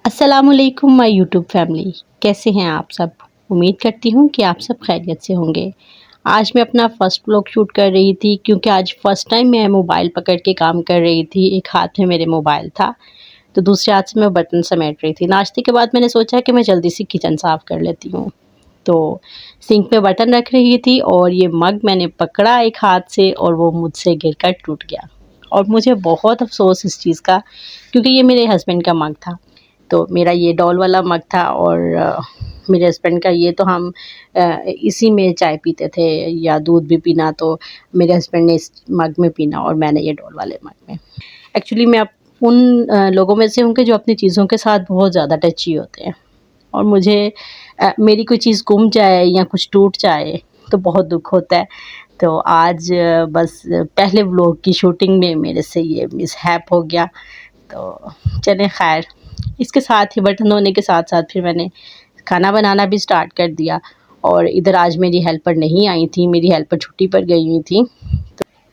अस्सलाम वालेकुम my YouTube family. कैसे हैं आप सब? उम्मीद करती हूँ कि आप सब खैरियत से होंगे। आज मैं अपना फ़र्स्ट व्लॉग शूट कर रही थी क्योंकि आज फ़र्स्ट टाइम मैं मोबाइल पकड़ के काम कर रही थी। एक हाथ में मेरे मोबाइल था, तो दूसरे हाथ से मैं बर्तन समेट रही थी। नाश्ते के बाद मैंने सोचा कि मैं जल्दी से किचन साफ़ कर लेती हूँ। तो सिंक पे बर्तन रख रही थी और ये मग मैंने पकड़ा एक हाथ से और वो मुझसे गिरकर टूट गया। और मुझे बहुत अफ़सोस इस चीज़ का, क्योंकि ये मेरे हस्बैंड का मग था। तो मेरा ये डॉल वाला मग था और मेरे हस्बैंड का ये, तो हम इसी में चाय पीते थे या दूध भी पीना तो मेरे हस्बैंड ने इस मग में पीना और मैंने ये डॉल वाले मग में। एक्चुअली मैं उन लोगों में से हूँ कि जो अपनी चीज़ों के साथ बहुत ज़्यादा टची होते हैं, और मुझे मेरी कोई चीज़ गुम जाए या कुछ टूट जाए तो बहुत दुख होता है। तो आज बस पहले व्लॉग की शूटिंग में मेरे से ये मिसहैप हो गया। तो चलें खैर, इसके साथ ही बर्तन धोने के साथ-साथ फिर मैंने खाना बनाना भी स्टार्ट कर दिया। और इधर आज मेरी हेल्पर नहीं आई थी, मेरी हेल्पर छुट्टी पर गई हुई थी।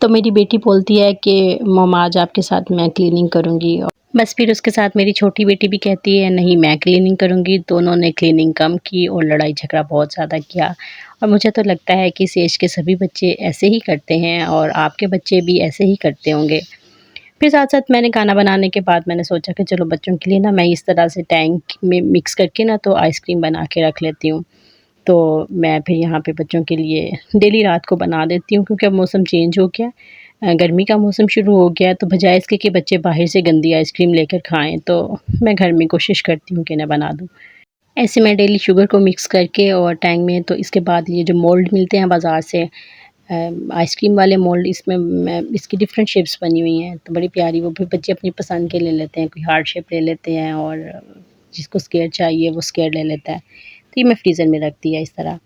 तो मेरी बेटी बोलती है कि मम्मा आज आपके साथ मैं क्लीनिंग करूँगी, और बस फिर उसके साथ मेरी छोटी बेटी भी कहती है नहीं मैं क्लीनिंग करूँगी। दोनों ने क्लीनिंग कम की और लड़ाई झगड़ा बहुत ज़्यादा किया। और मुझे तो लगता है कि इस एज के सभी बच्चे ऐसे ही करते हैं और आपके बच्चे भी ऐसे ही करते होंगे। फिर साथ-साथ मैंने खाना बनाने के बाद मैंने सोचा कि चलो बच्चों के लिए ना मैं इस तरह से टैंक में मिक्स करके ना तो आइसक्रीम बना के रख लेती हूँ। तो मैं फिर यहाँ पे बच्चों के लिए डेली रात को बना देती हूँ, क्योंकि अब मौसम चेंज हो गया है। गर्मी का मौसम शुरू हो गया है, तो बजाय इसके कि बच्चे बाहर से गंदी आइसक्रीम लेकर खाएँ, तो मैं घर में कोशिश करती हूँ कि ना बना दूँ। ऐसे मैं डेली शुगर को मिक्स करके और टैंक में, तो इसके बाद ये जो मोल्ड मिलते हैं बाज़ार से, आइसक्रीम वाले मोल्ड, इसमें मैं इसकी डिफरेंट शेप्स बनी हुई हैं, तो बड़ी प्यारी, वो भी बच्चे अपनी पसंद के ले लेते हैं। कोई हार्ट शेप ले लेते हैं और जिसको स्क्वायर चाहिए वो स्क्वायर ले लेता है। तो ये मैं फ्रीज़र में रख दिया इस तरह।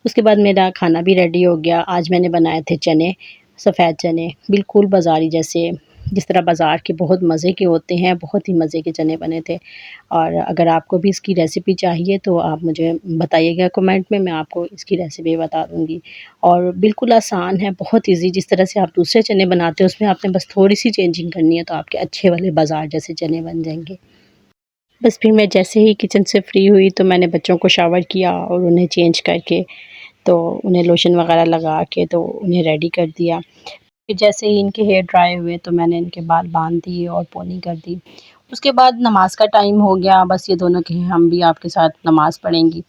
उसके बाद मेरा खाना भी रेडी हो गया। आज मैंने बनाए थे चने, सफ़ेद चने, बिल्कुल बाज़ारी जैसे, जिस तरह बाज़ार के बहुत मज़े के होते हैं, बहुत ही मज़े के चने बने थे। और अगर आपको भी इसकी रेसिपी चाहिए तो आप मुझे बताइएगा कमेंट में, मैं आपको इसकी रेसिपी बता दूँगी। और बिल्कुल आसान है, बहुत ईज़ी, जिस तरह से आप दूसरे चने बनाते हो उसमें आपने बस थोड़ी-सी चेंजिंग करनी है तो आपके अच्छे वाले बाज़ार जैसे चने बन जाएँगे। बस फिर मैं जैसे ही किचन से फ्री हुई तो मैंने बच्चों को शावर किया और उन्हें चेंज करके, तो उन्हें लोशन वगैरह लगा के तो उन्हें रेडी कर दिया। फिर जैसे ही इनके हेयर ड्राई हुए तो मैंने इनके बाल बांध दिए और पोनी कर दी। उसके बाद नमाज़ का टाइम हो गया, बस ये दोनों कहीं हम भी आपके साथ नमाज़ पढ़ेंगी।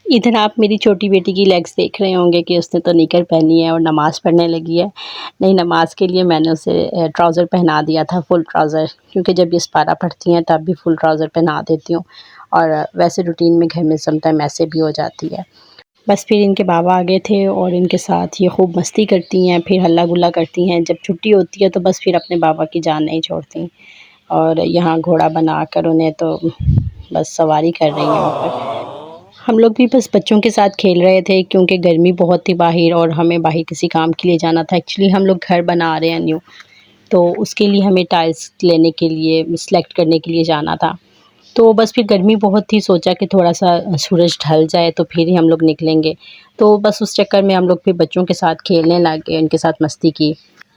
इधर आप मेरी छोटी बेटी की लेग्स देख रहे होंगे कि उसने तो निकर पहनी है और नमाज़ पढ़ने लगी है। नहीं, नमाज़ के लिए मैंने उसे ट्राउज़र पहना दिया था, फुल ट्राउज़र, क्योंकि जब ये पारा पढ़ती हैं तब भी फुल ट्राउज़र पहना देती हूँ। और वैसे रूटीन में घर में समटाइम ऐसे भी हो जाती है। बस फिर इनके बाबा आ गए थे और इनके साथ ये खूब मस्ती करती हैं, फिर हल्ला गुल्ला करती हैं। जब छुट्टी होती है तो बस फिर अपने बाबा की जान नहीं छोड़ती, और यहाँ घोड़ा बनाकर उन्हें तो बस सवारी कर रही हैं ऊपर। हम लोग भी बस बच्चों के साथ खेल रहे थे, क्योंकि गर्मी बहुत थी बाहर और हमें बाहर किसी काम के लिए जाना था। एक्चुअली हम लोग घर बना रहे हैं न्यू, तो उसके लिए हमें टाइल्स लेने के लिए, सेलेक्ट करने के लिए जाना था। तो बस फिर गर्मी बहुत थी, सोचा कि थोड़ा-सा सूरज ढल जाए तो फिर ही हम लोग निकलेंगे। तो बस उस चक्कर में हम लोग फिर बच्चों के साथ खेलने लग गए, उनके साथ मस्ती की।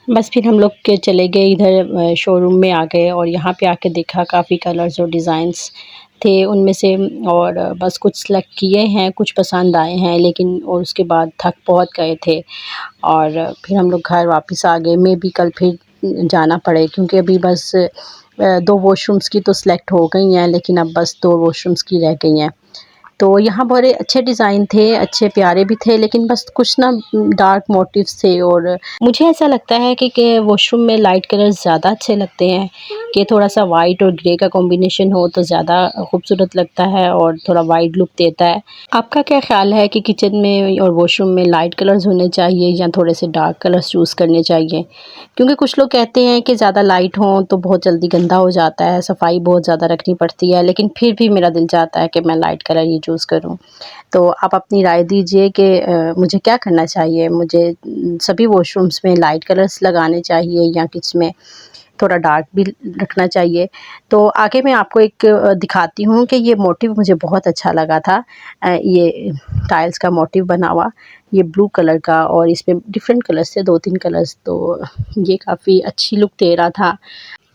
बस फिर हम लोग के चले गए इधर शोरूम में आ गए और यहाँ पे आके देखा काफ़ी कलर्स और डिज़ाइंस थे उनमें से, और बस कुछ सेलेक्ट किए हैं, कुछ पसंद आए हैं, लेकिन और उसके बाद थक बहुत गए थे और फिर हम लोग घर वापस आ गए। मैं भी कल फिर जाना पड़े, क्योंकि अभी बस 2 वॉशरूम्स की तो सेलेक्ट हो गई हैं, लेकिन अब बस 2 वॉशरूम्स की रह गई हैं। तो यहाँ बड़े अच्छे डिज़ाइन थे, अच्छे प्यारे भी थे, लेकिन बस कुछ ना डार्क मोटिव्स थे। और मुझे ऐसा लगता है कि वॉशरूम में लाइट कलर्स ज़्यादा अच्छे लगते हैं, कि थोड़ा-सा वाइट और ग्रे का कॉम्बिनेशन हो तो ज़्यादा खूबसूरत लगता है और थोड़ा वाइड लुक देता है। आपका क्या ख़्याल है कि किचन में और वॉशरूम में लाइट कलर्स होने चाहिए या थोड़े से डार्क कलर्स चूज़ करने चाहिए? क्योंकि कुछ लोग कहते हैं कि ज़्यादा लाइट हों तो बहुत जल्दी गंदा हो जाता है, सफाई बहुत ज़्यादा रखनी पड़ती है, लेकिन फिर भी मेरा दिल चाहता है कि मैं लाइट कलर ही चूज़ करूँ। तो आप अपनी राय दीजिए कि मुझे क्या करना चाहिए? मुझे सभी वॉशरूम्स में लाइट कलर्स लगाने चाहिए या किसी में थोड़ा डार्क भी रखना चाहिए? तो आगे मैं आपको एक दिखाती हूँ कि ये मोटिव मुझे बहुत अच्छा लगा था। ये टाइल्स का मोटिव बना हुआ, ये ब्लू कलर का, और इसमें डिफरेंट कलर्स थे, 2-3 कलर्स, तो ये काफ़ी अच्छी लुक दे रहा था।